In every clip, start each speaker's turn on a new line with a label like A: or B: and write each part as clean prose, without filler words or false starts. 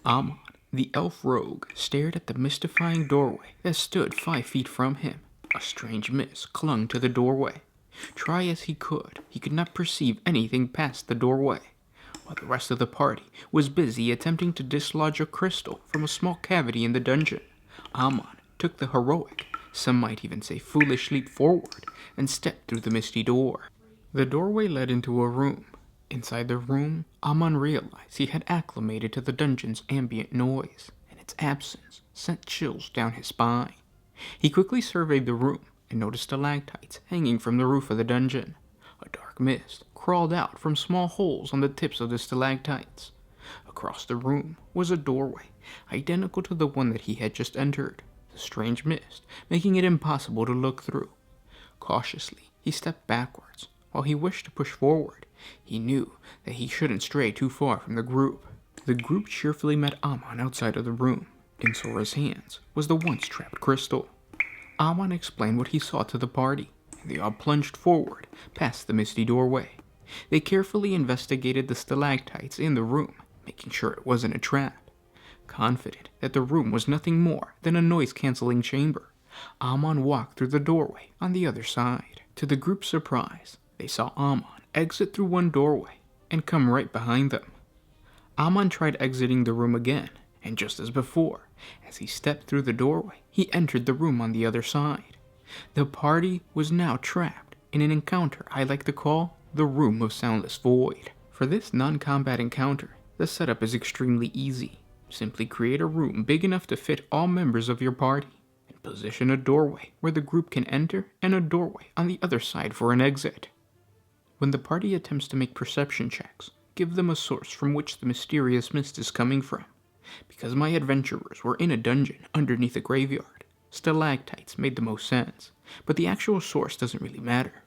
A: Amon, the elf rogue, stared at the mystifying doorway that stood 5 feet from him. A strange mist clung to the doorway. Try as he could not perceive anything past the doorway, while the rest of the party was busy attempting to dislodge a crystal from a small cavity in the dungeon. Amon took the heroic, some might even say foolish leap forward, and stepped through the misty door. The doorway led into a room. Inside the room, Amon realized he had acclimated to the dungeon's ambient noise, and its absence sent chills down his spine. He quickly surveyed the room and noticed stalactites hanging from the roof of the dungeon. A dark mist crawled out from small holes on the tips of the stalactites. Across the room was a doorway, identical to the one that he had just entered, the strange mist making it impossible to look through. Cautiously, he stepped backwards. While he wished to push forward, he knew that he shouldn't stray too far from the group. The group cheerfully met Amon outside of the room. In Sora's hands was the once-trapped crystal. Amon explained what he saw to the party, and they all plunged forward past the misty doorway. They carefully investigated the stalactites in the room, making sure it wasn't a trap. Confident that the room was nothing more than a noise-canceling chamber, Amon walked through the doorway on the other side. To the group's surprise, they saw Amon exit through one doorway and come right behind them. Amon tried exiting the room again, and just as before, as he stepped through the doorway, he entered the room on the other side. The party was now trapped in an encounter I like to call the Room of Soundless Void. For this non-combat encounter, the setup is extremely easy. Simply create a room big enough to fit all members of your party, and position a doorway where the group can enter and a doorway on the other side for an exit. When the party attempts to make perception checks, give them a source from which the mysterious mist is coming from. Because my adventurers were in a dungeon underneath a graveyard, stalactites made the most sense, but the actual source doesn't really matter.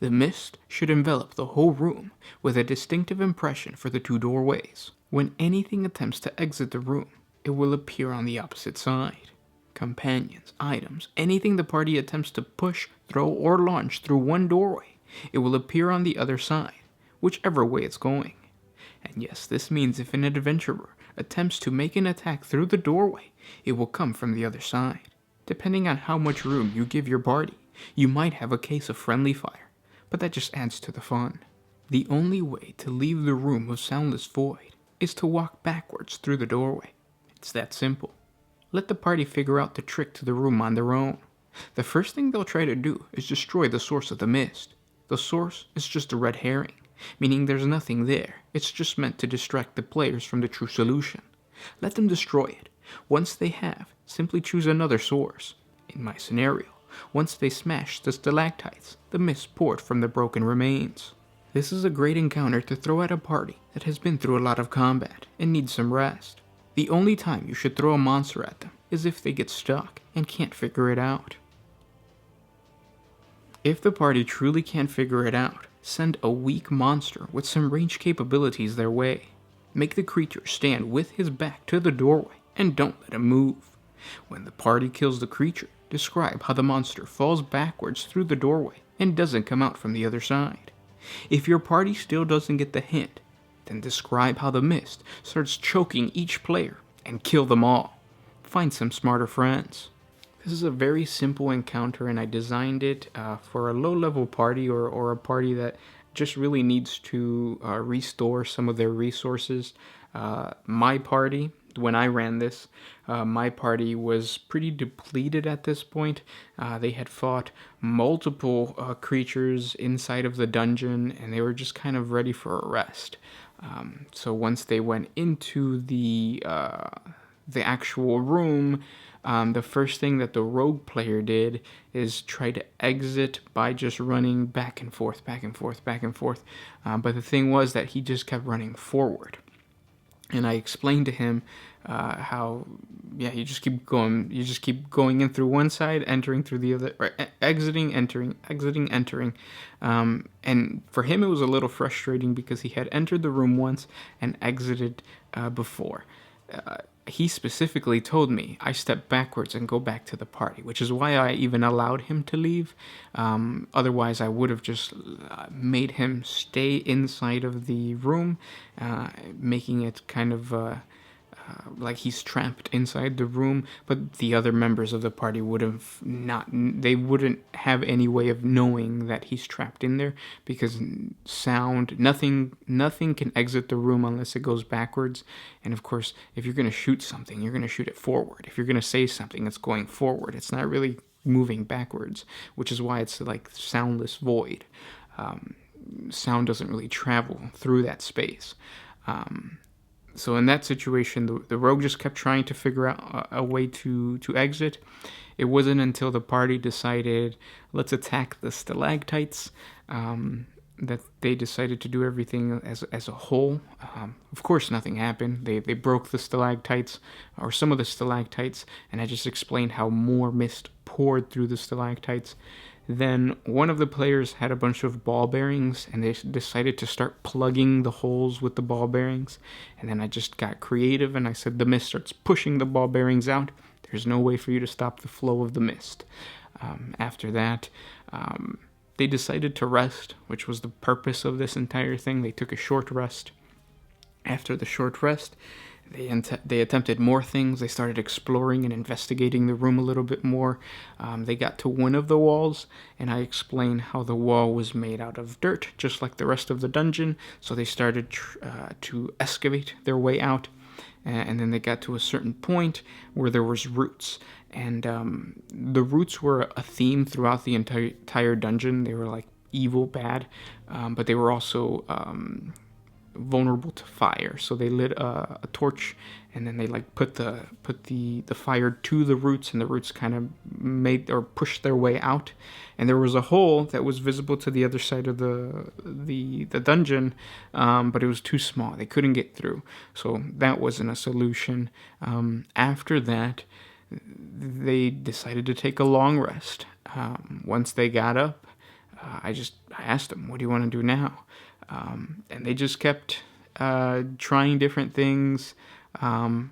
A: The mist should envelop the whole room with a distinctive impression for the 2 doorways. When anything attempts to exit the room, it will appear on the opposite side. Companions, items, anything the party attempts to push, throw, or launch through one doorway, it will appear on the other side, whichever way it's going. And yes, this means if an adventurer attempts to make an attack through the doorway, it will come from the other side. Depending on how much room you give your party, you might have a case of friendly fire, but that just adds to the fun. The only way to leave the Room of Soundless Void is to walk backwards through the doorway. It's that simple. Let the party figure out the trick to the room on their own. The first thing they'll try to do is destroy the source of the mist. The source is just a red herring, meaning there's nothing there. It's just meant to distract the players from the true solution. Let them destroy it. Once they have, simply choose another source. In my scenario, once they smash the stalactites, the mist poured from the broken remains. This is a great encounter to throw at a party that has been through a lot of combat and needs some rest. The only time you should throw a monster at them is if they get stuck and can't figure it out. If the party truly can't figure it out, send a weak monster with some range capabilities their way. Make the creature stand with his back to the doorway and don't let him move. When the party kills the creature, describe how the monster falls backwards through the doorway and doesn't come out from the other side. If your party still doesn't get the hint, then describe how the mist starts choking each player and kill them all. Find some smarter friends. This is a very simple encounter, and I designed it for a low-level party or a party that just really needs to restore some of their resources. My party, when I ran this, my party was pretty depleted at this point. They had fought multiple creatures inside of the dungeon, and they were just kind of ready for a rest. So once they went into the actual room, the first thing that the rogue player did is try to exit by just running back and forth, back and forth, back and forth. But the thing was that he just kept running forward. And I explained to him how, you just keep going in through one side, entering through the other, or exiting, entering, exiting, entering. And for him, it was a little frustrating because he had entered the room once and exited before. He specifically told me I step backwards and go back to the party, which is why I even allowed him to leave. Otherwise, I would have just made him stay inside of the room, making it kind of like he's trapped inside the room, but the other members of the party would have not, they wouldn't have any way of knowing that he's trapped in there, because nothing can exit the room unless it goes backwards. And of course, if you're going to shoot something, you're going to shoot it forward. If you're going to say something, it's going forward. It's not really moving backwards, which is why it's like soundless void. Sound doesn't really travel through that space. So in that situation, the rogue just kept trying to figure out a way to exit. It wasn't until the party decided, let's attack the stalactites, that they decided to do everything as a whole. Of course, nothing happened. They broke the stalactites, or some of the stalactites, and I just explained how more mist poured through the stalactites. Then one of the players had a bunch of ball bearings, and they decided to start plugging the holes with the ball bearings. And then I just got creative, and I said, the mist starts pushing the ball bearings out. There's no way for you to stop the flow of the mist. After that, they decided to rest, which was the purpose of this entire thing. They took a short rest. After the short rest, they attempted more things. They started exploring and investigating the room a little bit more. They got to one of the walls, and I explained how the wall was made out of dirt, just like the rest of the dungeon. So they started to excavate their way out, and then they got to a certain point where there was roots. And the roots were a theme throughout the entire dungeon. They were like evil, bad, but they were also vulnerable to fire. So they lit a torch, and then they like put the fire to the roots, and the roots kind of made or pushed their way out. And there was a hole that was visible to the other side of the dungeon, but it was too small. They couldn't get through. So that wasn't a solution. After that, they decided to take a long rest. Once they got up, I asked them, what do you want to do now? And they just kept trying different things to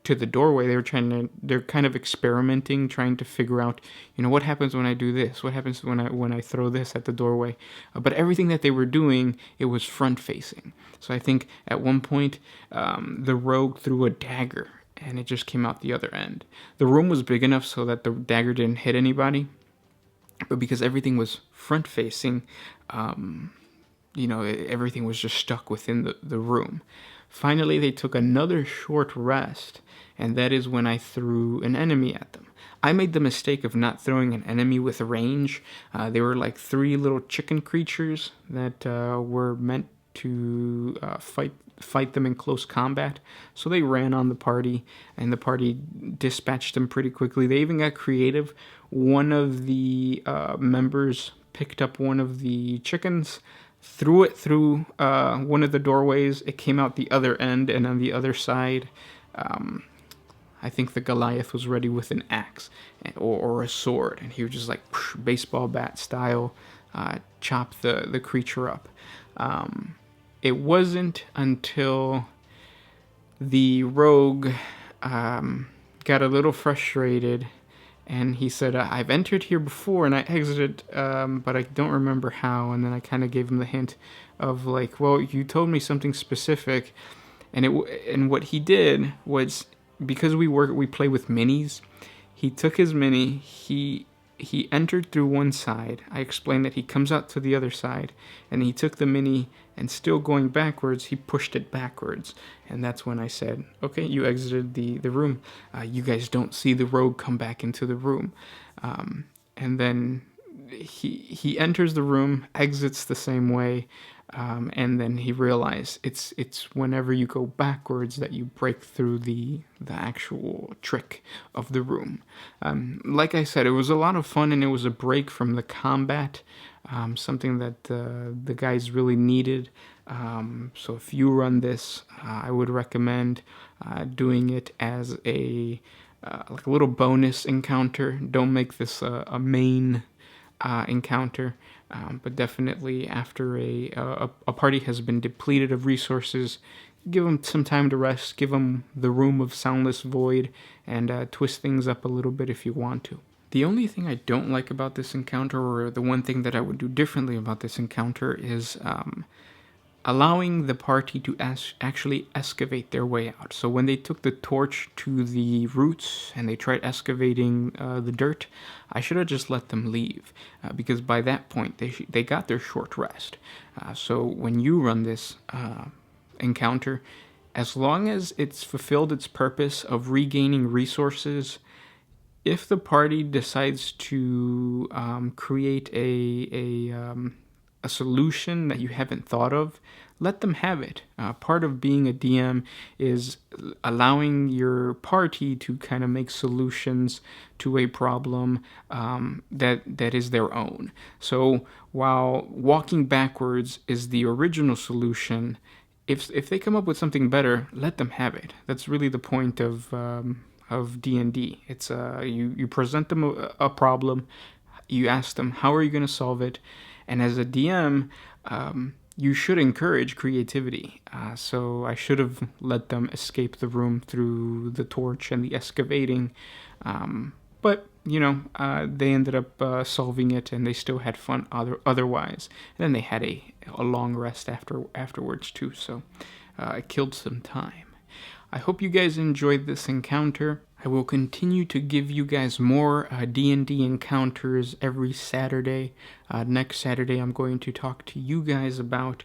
A: the doorway. They're kind of experimenting, trying to figure out, what happens when I do this? What happens when I throw this at the doorway? But everything that they were doing, it was front facing. So I think at one point, the rogue threw a dagger, and it just came out the other end. The room was big enough so that the dagger didn't hit anybody, but because everything was front facing, everything was just stuck within the room. Finally, they took another short rest, and that is when I threw an enemy at them. I made the mistake of not throwing an enemy with range. They were like 3 little chicken creatures that were meant to fight them in close combat. So they ran on the party, and the party dispatched them pretty quickly. They even got creative. One of the members picked up one of the chickens, threw it through one of the doorways. It came out the other end, and on the other side, I think the Goliath was ready with an axe or a sword, and he was just like baseball bat style, chop the creature up. It wasn't until the rogue got a little frustrated, and he said, I've entered here before and I exited, but I don't remember how. And then I kind of gave him the hint of like, well, you told me something specific. And what he did was, because we play with minis, he took his mini, he entered through one side. I explained that he comes out to the other side, and he took the mini, and still going backwards, he pushed it backwards. And that's when I said, okay, you exited the room. You guys don't see the rogue come back into the room. And then he enters the room, exits the same way, and then he realized it's whenever you go backwards that you break through the actual trick of the room. Like I said, it was a lot of fun, and it was a break from the combat, something that the guys really needed. So if you run this, I would recommend doing it as like a little bonus encounter. Don't make this a main encounter. But definitely after a party has been depleted of resources, give them some time to rest, give them the room of soundless void, and twist things up a little bit if you want to. The only thing I don't like about this encounter, or the one thing that I would do differently about this encounter, is allowing the party to actually excavate their way out. So when they took the torch to the roots and they tried excavating the dirt, I should have just let them leave, because by that point they got their short rest. So when you run this encounter, as long as it's fulfilled its purpose of regaining resources, if the party decides to create a solution that you haven't thought of, let them have it. Part of being a DM is allowing your party to kind of make solutions to a problem that is their own. So while walking backwards is the original solution, if they come up with something better, let them have it. That's really the point of DnD. It's you present them a problem, you ask them how are you going to solve it, and as a DM, you should encourage creativity. So I should have let them escape the room through the torch and the excavating, but they ended up solving it, and they still had fun otherwise. And then they had a long rest afterwards too, so it killed some time. I hope you guys enjoyed this encounter. I will continue to give you guys more D&D encounters every Saturday. Next Saturday, I'm going to talk to you guys about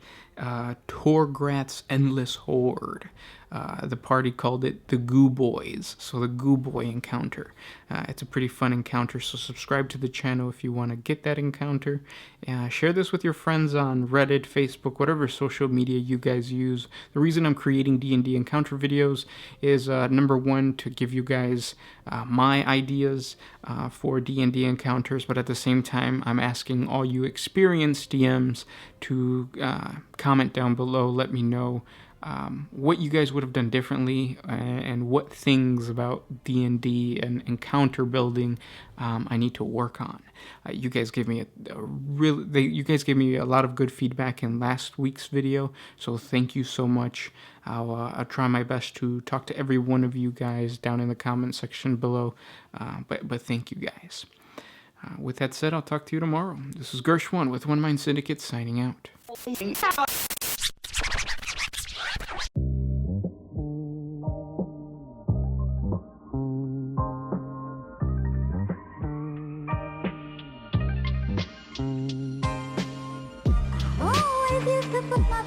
A: Torgrat's Endless Horde. The party called it the Goo Boys, so the Goo Boy encounter. It's a pretty fun encounter, so subscribe to the channel if you want to get that encounter. Share this with your friends on Reddit, Facebook, whatever social media you guys use. The reason I'm creating D&D encounter videos is, number one, to give you guys my ideas for D&D encounters, but at the same time, I'm asking all you experienced DMs to comment down below, let me know what you guys would have done differently, and what things about D&D and encounter building I need to work on. You guys gave me you guys gave me a lot of good feedback in last week's video, so thank you so much. I'll try my best to talk to every one of you guys down in the comment section below, but thank you guys. With that said, I'll talk to you tomorrow. This is Gershwan with One Mind Syndicate signing out.
B: Oh, I used to put my